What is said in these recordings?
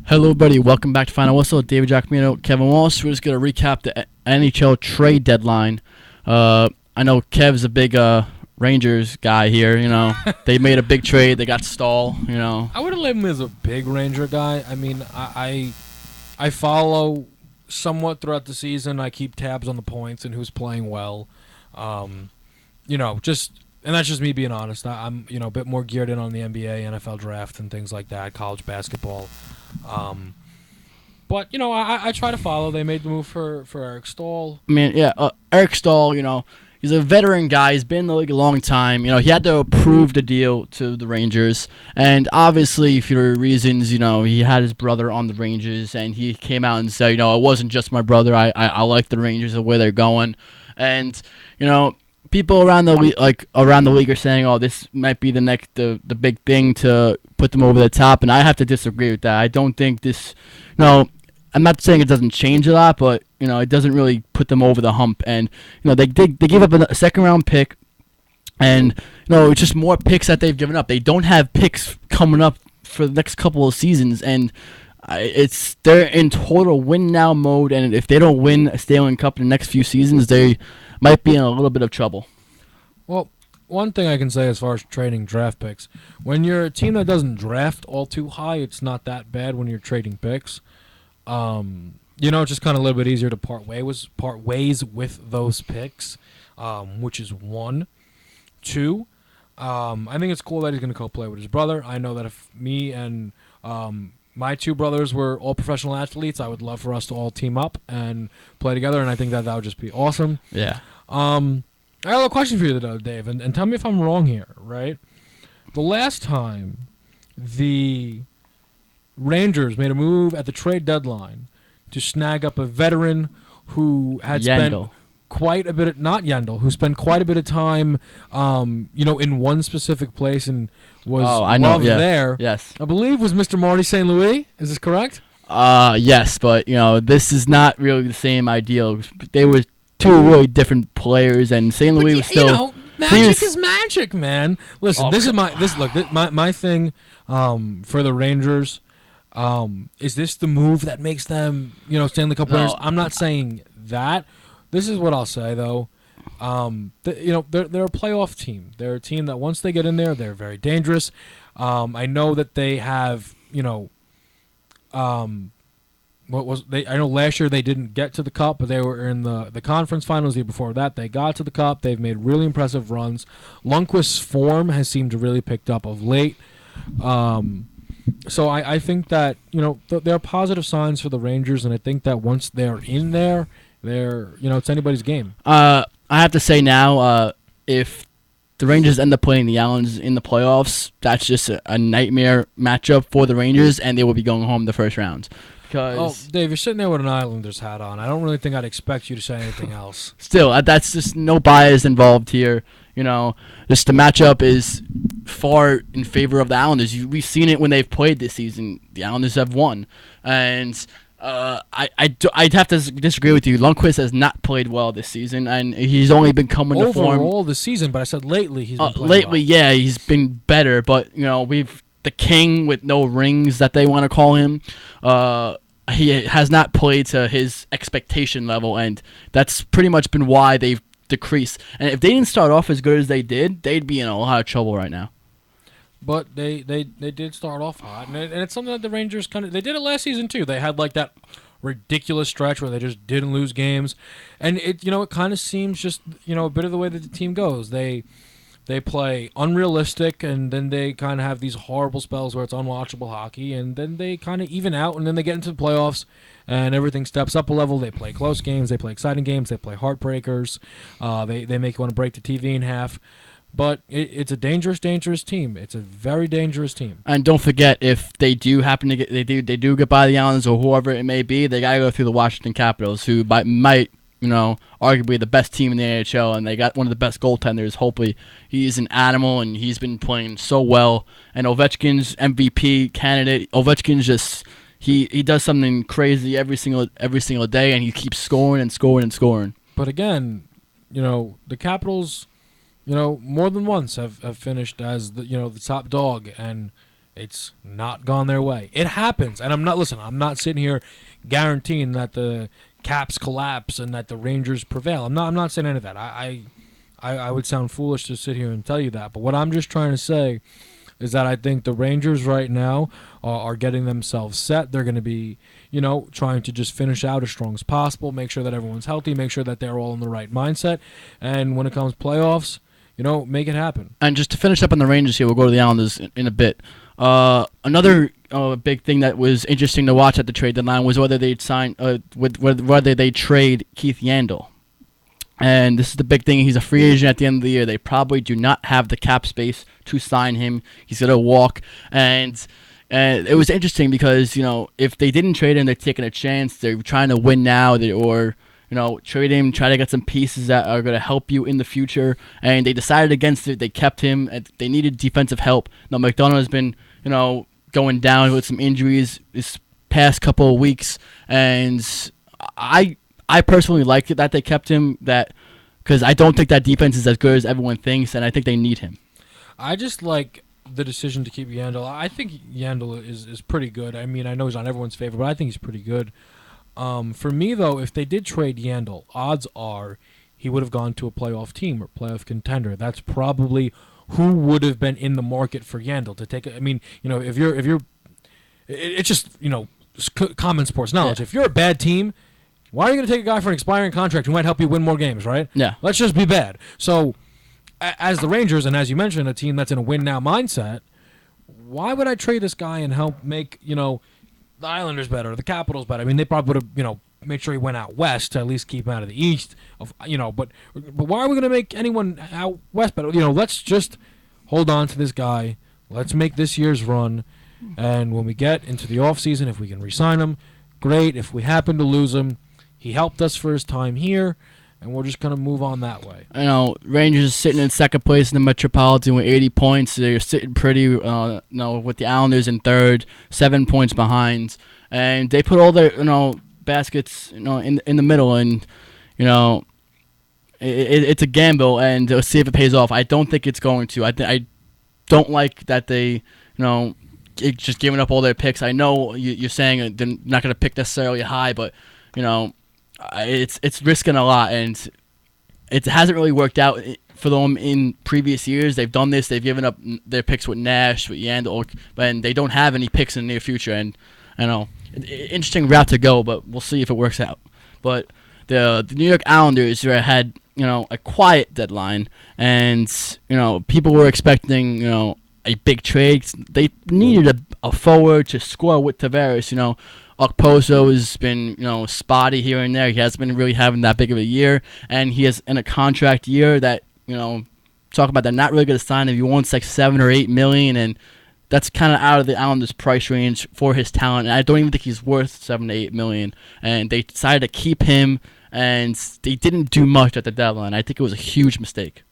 Hello, everybody. Welcome back to Final Whistle. David Giacomino, Kevin Walsh. We're just going to recap the NHL trade deadline. I know Kev's a big Rangers guy here. They made a big trade. They got Staal. I wouldn't label him as a big Ranger guy. I mean, I follow somewhat throughout the season. I keep tabs on the points and who's playing well. And that's just me being honest. I'm a bit more geared in on the NBA, NFL draft, and things like that, college basketball. But I try to follow. They made the move for Eric Staal. I mean, yeah, Eric Staal, he's a veteran guy. He's been in the league a long time. He had to approve the deal to the Rangers. And obviously, for reasons, he had his brother on the Rangers, and he came out and said, it wasn't just my brother. I like the Rangers and where they're going. And, people around the league are saying, "Oh, this might be the big thing to put them over the top," and I have to disagree with that. I don't think this. I'm not saying it doesn't change a lot, but it doesn't really put them over the hump. And they gave up a second round pick, and it's just more picks that they've given up. They don't have picks coming up for the next couple of seasons, and they're in total win now mode. And if they don't win a Stanley Cup in the next few seasons, they might be in a little bit of trouble. Well, one thing I can say as far as trading draft picks, when you're a team that doesn't draft all too high, it's not that bad when you're trading picks. It's just kind of a little bit easier to part ways with those picks, which is one. Two, I think it's cool that he's going to go play with his brother. I know that if me and my two brothers were all professional athletes, I would love for us to all team up and play together, and I think that would just be awesome. Yeah. I have a question for you, though, Dave, and tell me if I'm wrong here, right? The last time the Rangers made a move at the trade deadline to snag up a veteran who had spent quite a bit of, not Yandel, who spent quite a bit of time, in one specific place and was loved there. Yes. I believe was Mr. Marty St. Louis. Is this correct? Yes, but, this is not really the same ideal. They were two really different players, and St. Louis was still... magic is magic, man. Listen, my thing for the Rangers. Is this the move that makes them, Stanley Cup winners? I'm not saying that. This is what I'll say, though. They're a playoff team. They're a team that once they get in there, they're very dangerous. I know that they have, I know last year they didn't get to the Cup, but they were in the conference finals. The year before that, they got to the Cup. They've made really impressive runs. Lundqvist's form has seemed to really picked up of late. So I think that, there are positive signs for the Rangers, and I think that once they're in there, it's anybody's game. I have to say now, if the Rangers end up playing the Islanders in the playoffs, that's just a nightmare matchup for the Rangers, and they will be going home the first round. Dave, you're sitting there with an Islanders hat on. I don't really think I'd expect you to say anything else. Still, that's just no bias involved here. Just the matchup is far in favor of the Islanders. We've seen it when they've played this season. The Islanders have won. And I'd have to disagree with you. Lundqvist has not played well this season, and he's only been coming to form. Overall this season, but I said lately he's been playing lately, well. Yeah, he's been better. But, we've the king with no rings that they want to call him. He has not played to his expectation level, and that's pretty much been why they've decreased. And if they didn't start off as good as they did, they'd be in a lot of trouble right now. But they did start off hot, and it's something that the Rangers they did it last season too. They had that ridiculous stretch where they just didn't lose games, and it kind of seems just a bit of the way that the team goes. They play unrealistic, and then they kind of have these horrible spells where it's unwatchable hockey, and then they kind of even out, and then they get into the playoffs, and everything steps up a level. They play close games, they play exciting games, they play heartbreakers. They make you want to break the TV in half. But it's a dangerous, dangerous team. It's a very dangerous team. And don't forget, if they do happen to they do get by the Islanders or whoever it may be, they gotta go through the Washington Capitals, who might arguably the best team in the NHL, and they got one of the best goaltenders. Hopefully, he's an animal, and he's been playing so well. And Ovechkin's MVP candidate. Ovechkin's just he does something crazy every single day, and he keeps scoring and scoring and scoring. But again, the Capitals, more than once have finished as the top dog, and It's not gone their way. It happens, and I'm not sitting here guaranteeing that the Caps collapse and that the Rangers prevail. I'm not saying any of that. I would sound foolish to sit here and tell you that. But what I'm just trying to say is that I think the Rangers right now are getting themselves set. They're going to be, trying to just finish out as strong as possible, make sure that everyone's healthy, make sure that they're all in the right mindset. And when it comes playoffs, make it happen. And just to finish up on the Rangers here, we'll go to the Islanders in a bit. Another big thing that was interesting to watch at the trade deadline was whether they'd sign, whether they trade Keith Yandel. And this is the big thing. He's a free agent at the end of the year. They probably do not have the cap space to sign him. He's going to walk. And it was interesting because, if they didn't trade him, they're taking a chance. They're trying to win now trade him, try to get some pieces that are going to help you in the future. And they decided against it. They kept him. They needed defensive help. Now, McDonough has been, going down with some injuries this past couple of weeks. And I personally like it that they kept him, because I don't think that defense is as good as everyone thinks, and I think they need him. I just like the decision to keep Yandel. I think Yandel is pretty good. I mean, I know he's not everyone's favorite, but I think he's pretty good. For me, though, if they did trade Yandel, odds are he would have gone to a playoff team or playoff contender. That's probably who would have been in the market for Yandel to take. I mean, if you're, it's just common sports knowledge. Yeah. If you're a bad team, why are you going to take a guy for an expiring contract who might help you win more games, right? Yeah. Let's just be bad. So, as the Rangers, and as you mentioned, a team that's in a win-now mindset, why would I trade this guy and help make, the Islanders better, the Capitals better? I mean, they probably would have, made sure he went out west to at least keep him out of the East. But why are we going to make anyone out west better? Let's just hold on to this guy. Let's make this year's run. And when we get into the offseason, if we can re-sign him, great. If we happen to lose him, he helped us for his time here, and we're just going to move on that way. Rangers are sitting in second place in the Metropolitan with 80 points. They're sitting pretty, with the Islanders in third, 7 points behind. And they put all their, baskets, in the middle, and, it's a gamble, and they'll see if it pays off. I don't think it's going to. I don't like that they, just giving up all their picks. I know you're saying they're not going to pick necessarily high, but, it's risking a lot, and it hasn't really worked out for them in previous years. They've done this. They've given up their picks with Nash, with Yandel, and they don't have any picks in the near future. And interesting route to go, but we'll see if it works out. But the New York Islanders had a quiet deadline, and people were expecting a big trade. They needed a forward to score with Tavares. Okposo has been, spotty here and there. He hasn't been really having that big of a year, and he is in a contract year that, talk about they're not really going to sign him. He wants like $7 or $8 million, and that's kind of out of the Islanders' price range for his talent. And I don't even think he's worth $7 to $8 million. And they decided to keep him, and they didn't do much at the deadline. I think it was a huge mistake.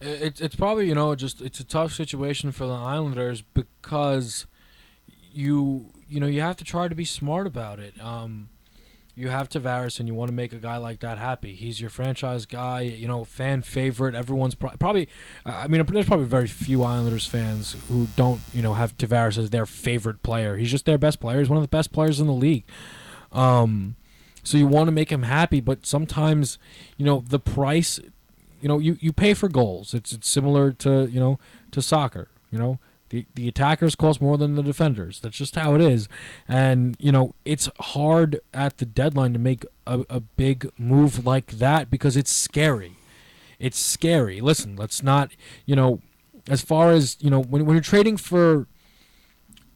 It's probably it's a tough situation for the Islanders because you have to try to be smart about it. You have Tavares, and you want to make a guy like that happy. He's your franchise guy, fan favorite. Everyone's probably, there's probably very few Islanders fans who don't, have Tavares as their favorite player. He's just their best player. He's one of the best players in the league. So you want to make him happy, but sometimes, the price, you pay for goals. It's similar to, to soccer, The attackers cost more than the defenders. That's just how it is. And, it's hard at the deadline to make a big move like that because it's scary. It's scary. Listen, let's not, as far as, when you're trading for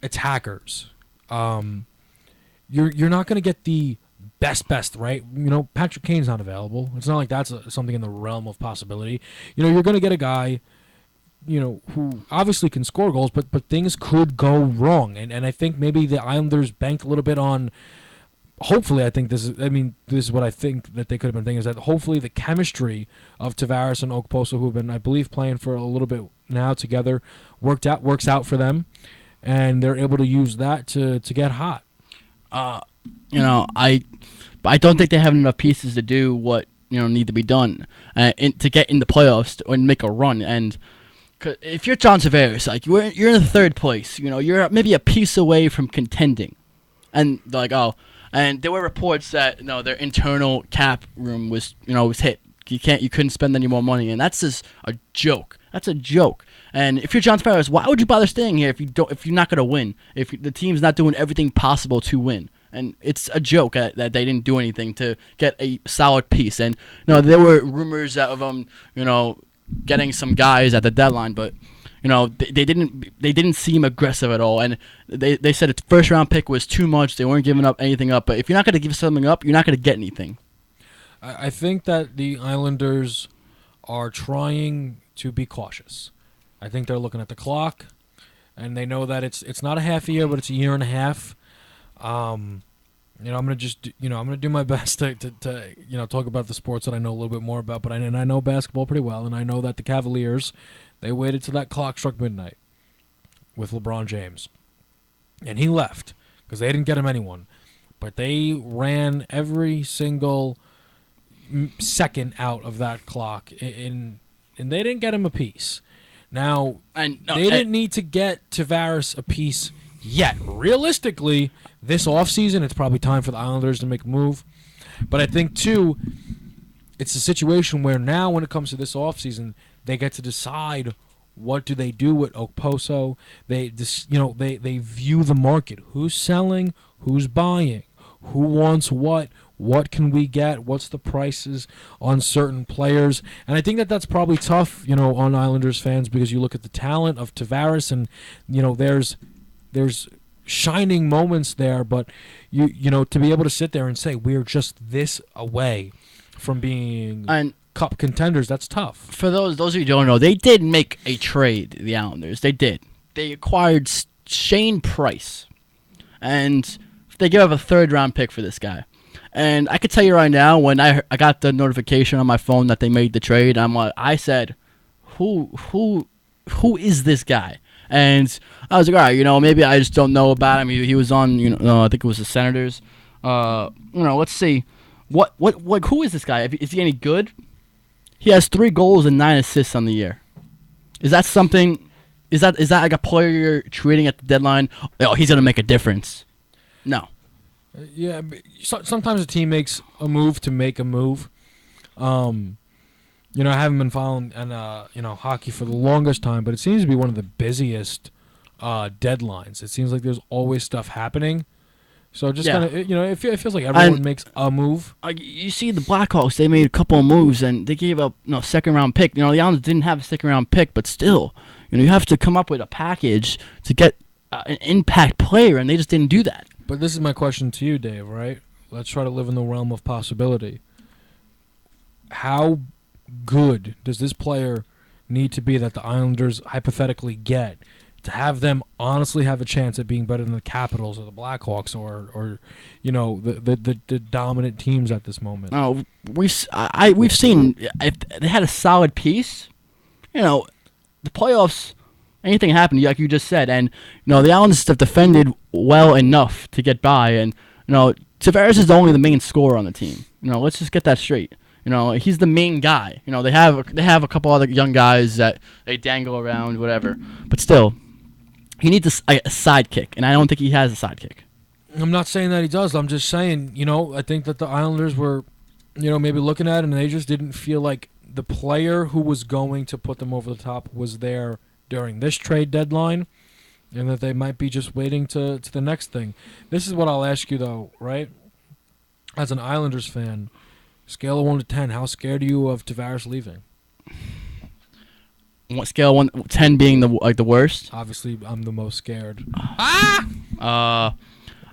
attackers, you're not going to get the best, right? Patrick Kane's not available. It's not like that's something in the realm of possibility. You're going to get a guy who obviously can score goals, but things could go wrong. And I think maybe the Islanders banked a little bit on, hopefully, this is what I think that they could have been thinking, is that hopefully the chemistry of Tavares and Okposo, who have been, I believe, playing for a little bit now together, works out for them, and they're able to use that to get hot. I don't think they have enough pieces to do what, need to be done to get in the playoffs and make a run. And 'Cause if you're John Tavares, like you're in third place, you're maybe a piece away from contending, and they're like, oh, and there were reports that their internal cap room was hit. You couldn't spend any more money, and that's just a joke. That's a joke. And if you're John Tavares, why would you bother staying here if you're not gonna win? If the team's not doing everything possible to win, and it's a joke that they didn't do anything to get a solid piece. And there were rumors of getting some guys at the deadline, but they didn't seem aggressive at all. And they said its first round pick was too much. They weren't giving up anything up. But if you're not gonna give something up, you're not gonna get anything. I think that the Islanders are trying to be cautious. I think they're looking at the clock, and they know that it's not a half a year, but it's a year and a half. I'm gonna do my best to talk about the sports that I know a little bit more about. But I know basketball pretty well, and I know that the Cavaliers, they waited till that clock struck midnight with LeBron James, and he left because they didn't get him anyone, but they ran every single second out of that clock, and they didn't get him a piece. Now, they didn't need to get Tavares a piece yet. Realistically, this offseason, it's probably time for the Islanders to make a move. But I think, too, it's a situation where now when it comes to this offseason, they get to decide what do they do with Okposo. They view the market. Who's selling? Who's buying? Who wants what? What can we get? What's the prices on certain players? And I think that that's probably tough, on Islanders fans, because you look at the talent of Tavares, and there's shining moments there, but to be able to sit there and say we're just this away from being cup contenders, that's tough. For those of you who don't know, they did make a trade. The Islanders, they did. They acquired Shane Price, and they gave up a third-round pick for this guy. And I could tell you right now, when I got the notification on my phone that they made the trade, I said, who is this guy? And I was like, all right, maybe I just don't know about him. He was on, I think it was the Senators. Let's see, who is this guy? Is he any good? He has 3 goals and 9 assists on the year. Is that something? Is that like a player you're trading at the deadline? Oh, he's gonna make a difference. No. Yeah, sometimes a team makes a move to make a move. I haven't been following hockey for the longest time, but it seems to be one of the busiest deadlines. It seems like there's always stuff happening. So just kind of, it feels like everyone makes a move. You see the Blackhawks, they made a couple of moves, and they gave up second-round pick. The Islanders didn't have a second-round pick, but still, you have to come up with a package to get an impact player, and they just didn't do that. But this is my question to you, Dave, right? Let's try to live in the realm of possibility. How good does this player need to be that the Islanders hypothetically get to have them honestly have a chance at being better than the Capitals or the Blackhawks or the dominant teams at this moment? Oh, we've seen if they had a solid piece, the playoffs. Anything happened, like you just said, and the Islanders have defended well enough to get by, and Tavares is only the main scorer on the team. Let's just get that straight. He's the main guy. They have a couple other young guys that they dangle around, whatever, but still, he needs a sidekick, and I don't think he has a sidekick. I'm not saying that he does. I'm just saying, I think that the Islanders were, maybe looking at it, and they just didn't feel like the player who was going to put them over the top was there during this trade deadline, and that they might be just waiting to the next thing. This is what I'll ask you, though, right? As an Islanders fan, scale of 1 to 10, how scared are you of Tavares leaving? What scale 1 10 being the worst? Obviously, I'm the most scared. I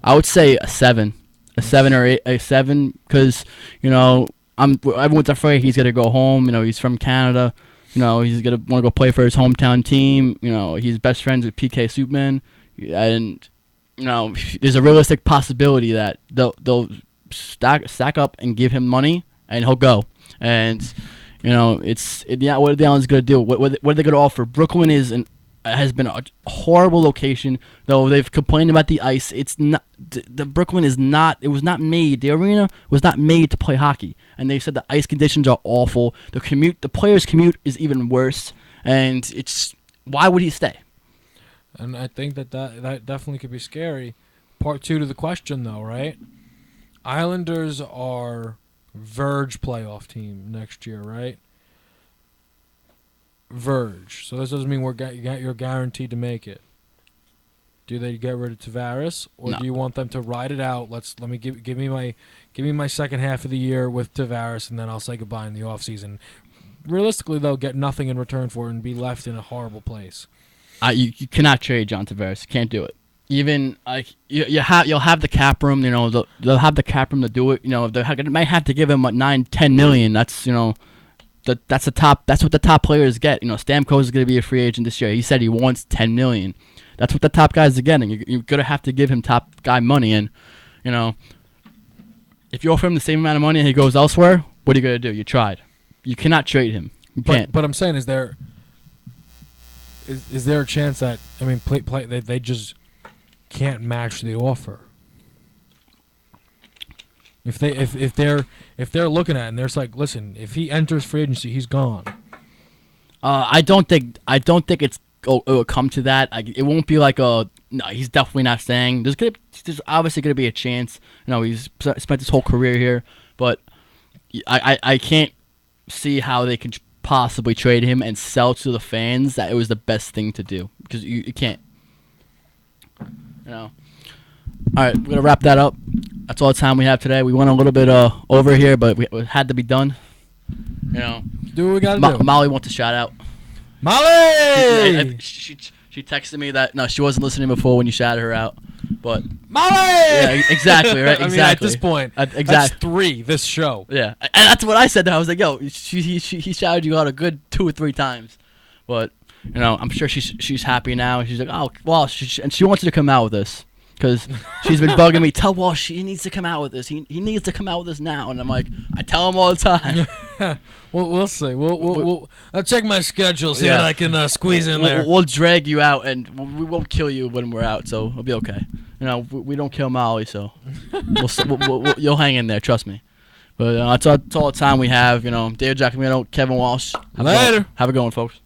would say a 7, a 7 or 8, a 7, because everyone's afraid he's gonna go home. He's from Canada. He's going to want to go play for his hometown team. He's best friends with PK Subban. And, there's a realistic possibility that they'll stack up and give him money, and he'll go. And, what are the Islanders going to do? What are they going to offer? Brooklyn has been a horrible location, though they've complained about the ice. It's not the Brooklyn is not. It was not made. The arena was not made to play hockey, and they said the ice conditions are awful. The players' commute is even worse, and it's why would he stay? And I think that definitely could be scary. Part two to the question, though, right? Islanders are verge playoff team next year, right? Verge. So this doesn't mean you're guaranteed to make it. Do they get rid of Tavares, or No. do you want them to ride it out? Let me give me my second half of the year with Tavares, and then I'll say goodbye in the offseason. Realistically, they'll get nothing in return for it and be left in a horrible place. You cannot trade John Tavares. You can't do it. Even like you'll have the cap room. You know they'll have the cap room to do it. You know they might have to give him what 9-10 million. That's that's the top. That's what the top players get. You know Stamkos is going to be a free agent this year. He said he wants 10 million. That's what the top guys are getting. You're gonna have to give him top guy money, and you know if you offer him the same amount of money and he goes elsewhere, what are you gonna do? You tried. You cannot trade him. You can't. But I'm saying, is there a chance that they just can't match the offer? If they're looking at it and they're like, listen, if he enters free agency, he's gone. I don't think it will come to that. It won't be like no, he's definitely not staying. There's obviously gonna be a chance. You know, he's spent his whole career here, but I can't see how they could possibly trade him and sell to the fans that it was the best thing to do, because you can't. You know. All right, we're gonna wrap that up. That's all the time we have today. We went a little bit over here, but it had to be done. You know. Do what we gotta do. Molly wants a shout out. Molly! She texted me that she wasn't listening before when you shouted her out, but Molly! Yeah, exactly, right? Exactly. I mean, at this point, exactly. That's 3 this show. Yeah, and that's what I said. I was like, yo, he shouted you out a good 2 or 3 times, but you know, I'm sure she's happy now. She's like, oh, well, and she wants you to come out with this. Because she's been bugging me. Tell Walsh he needs to come out with this. He needs to come out with this now. And I'm like, I tell him all the time. We'll see. I'll check my schedule, see what I can squeeze in there. We'll drag you out, and we won't kill you when we're out, so it'll be okay. You know, we don't kill Molly, so you'll hang in there. Trust me. But that's all the time we have. You know, Dave Giacomino, Kevin Walsh. Later. Have a good one, folks.